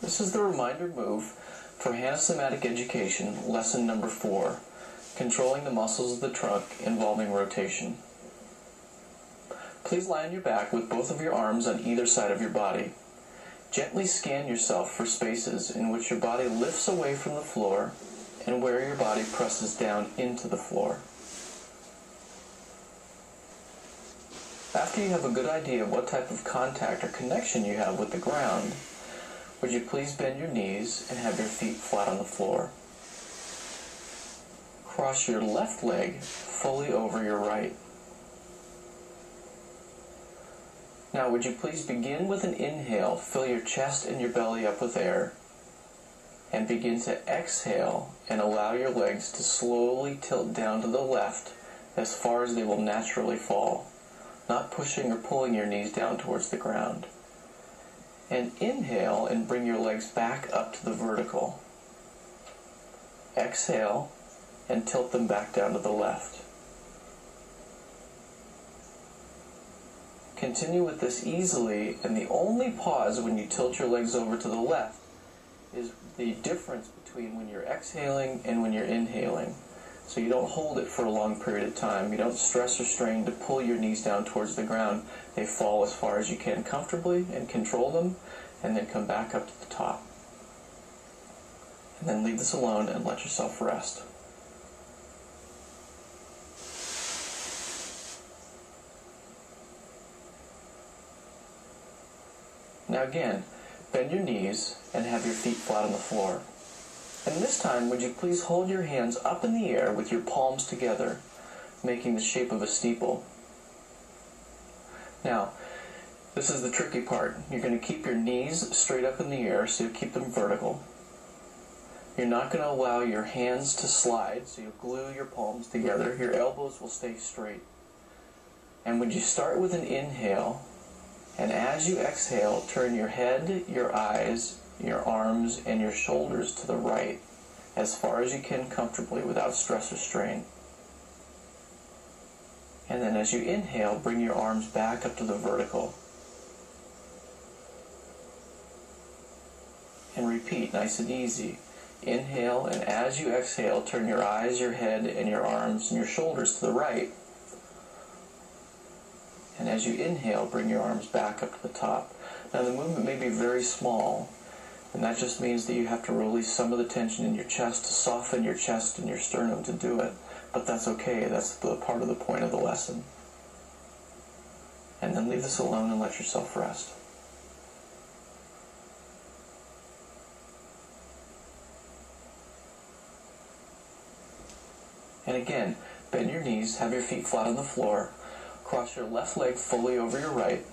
This is the reminder move for Hanasomatic Education, lesson number 4, controlling the muscles of the trunk involving rotation. Please lie on your back with both of your arms on either side of your body. Gently scan yourself for spaces in which your body lifts away from the floor and where your body presses down into the floor. After you have a good idea of what type of contact or connection you have with the ground, would you please bend your knees and have your feet flat on the floor. Cross your left leg fully over your right. Now would you please begin with an inhale, fill your chest and your belly up with air, and begin to exhale and allow your legs to slowly tilt down to the left as far as they will naturally fall, not pushing or pulling your knees down towards the ground. And inhale and bring your legs back up to the vertical. Exhale and tilt them back down to the left. Continue with this easily, and the only pause when you tilt your legs over to the left is the difference between when you're exhaling and when you're inhaling. So you don't hold it for a long period of time. You don't stress or strain to pull your knees down towards the ground. They fall as far as you can comfortably and control them, and then come back up to the top. And then leave this alone and let yourself rest. Now again, bend your knees and have your feet flat on the floor. And this time, would you please hold your hands up in the air with your palms together, making the shape of a steeple. Now, this is the tricky part. You're going to keep your knees straight up in the air, so you keep them vertical. You're not going to allow your hands to slide, so you glue your palms together. Your elbows will stay straight. And would you start with an inhale, and as you exhale, turn your head, your eyes, your arms, and your shoulders to the right as far as you can comfortably without stress or strain. And then as you inhale, bring your arms back up to the vertical. And repeat, nice and easy. Inhale, and as you exhale, turn your eyes, your head, and your arms, and your shoulders to the right. And as you inhale, bring your arms back up to the top. Now the movement may be very small, and that just means that you have to release some of the tension in your chest to soften your chest and your sternum to do it. But that's okay, that's the part of the point of the lesson. And then leave this alone and let yourself rest. And again, bend your knees, have your feet flat on the floor, cross your left leg fully over your right,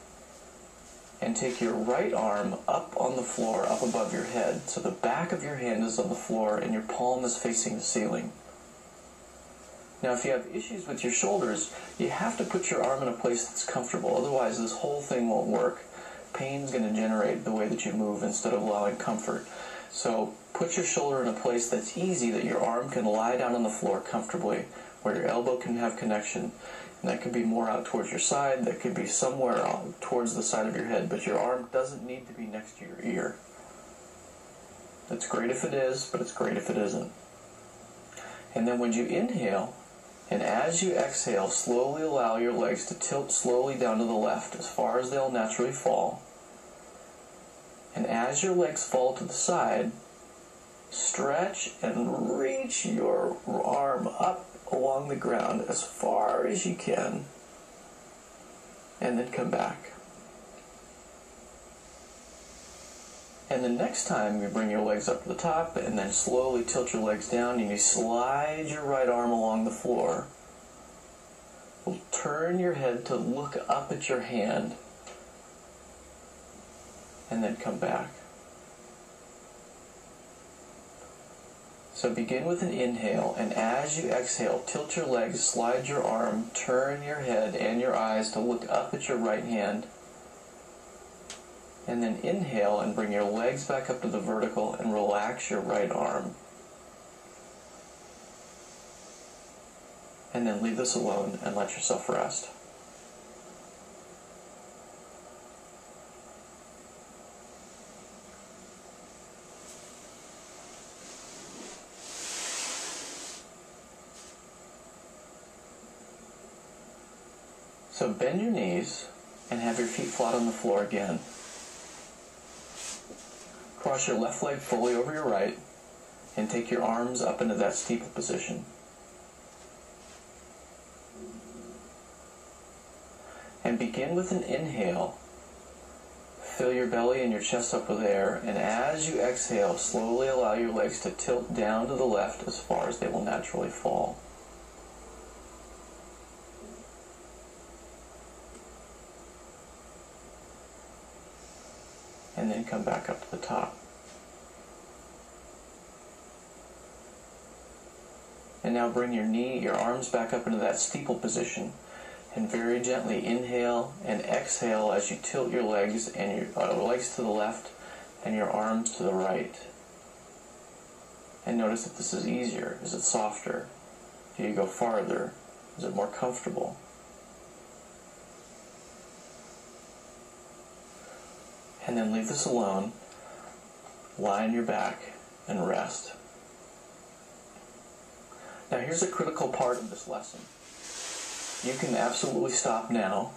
and take your right arm up on the floor, up above your head, so the back of your hand is on the floor and your palm is facing the ceiling. Now if you have issues with your shoulders, you have to put your arm in a place that's comfortable, otherwise this whole thing won't work. Pain's going to generate the way that you move instead of allowing comfort. So put your shoulder in a place that's easy, that your arm can lie down on the floor comfortably, where your elbow can have connection. And that could be more out towards your side, that could be somewhere out towards the side of your head, but your arm doesn't need to be next to your ear. It's great if it is, but it's great if it isn't. And then when you inhale, and as you exhale, slowly allow your legs to tilt slowly down to the left as far as they'll naturally fall. And as your legs fall to the side, stretch and reach your arm up along the ground as far as you can, and then come back. And the next time you bring your legs up to the top and then slowly tilt your legs down and you slide your right arm along the floor. Turn your head to look up at your hand and then come back. So begin with an inhale, and as you exhale, tilt your legs, slide your arm, turn your head and your eyes to look up at your right hand. And then inhale and bring your legs back up to the vertical and relax your right arm. And then leave this alone and let yourself rest. So bend your knees and have your feet flat on the floor again. Cross your left leg fully over your right and take your arms up into that steeple position. And begin with an inhale. Fill your belly and your chest up with air, and as you exhale, slowly allow your legs to tilt down to the left as far as they will naturally fall. And then come back up to the top. And now bring your arms back up into that steeple position, and very gently inhale and exhale as you tilt your legs and your legs to the left and your arms to the right. And notice if this is easier. Is it softer? Do you go farther? Is it more comfortable? And then leave this alone. Lie on your back and rest. Now here's a critical part of this lesson. You can absolutely stop now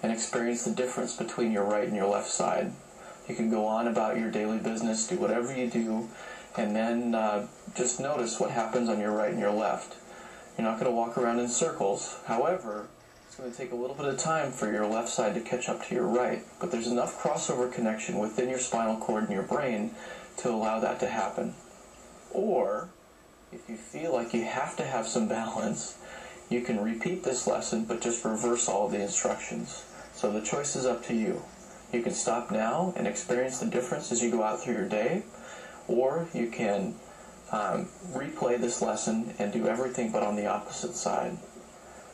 and experience the difference between your right and your left side. You can go on about your daily business, do whatever you do, and then just notice what happens on your right and your left. You're not going to walk around in circles. However, it's going to take a little bit of time for your left side to catch up to your right, but there's enough crossover connection within your spinal cord and your brain to allow that to happen. Or, if you feel like you have to have some balance, you can repeat this lesson but just reverse all of the instructions. So the choice is up to you. You can stop now and experience the difference as you go out through your day, or you can replay this lesson and do everything but on the opposite side.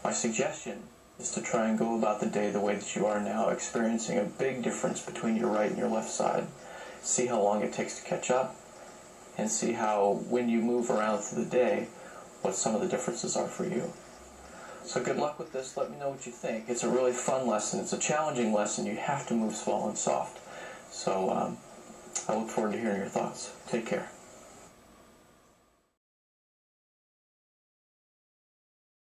My suggestion is to try and go about the day the way that you are now, experiencing a big difference between your right and your left side. See how long it takes to catch up, and see how, when you move around through the day, what some of the differences are for you. So good luck with this. Let me know what you think. It's a really fun lesson. It's a challenging lesson. You have to move small and soft. So I look forward to hearing your thoughts. Take care.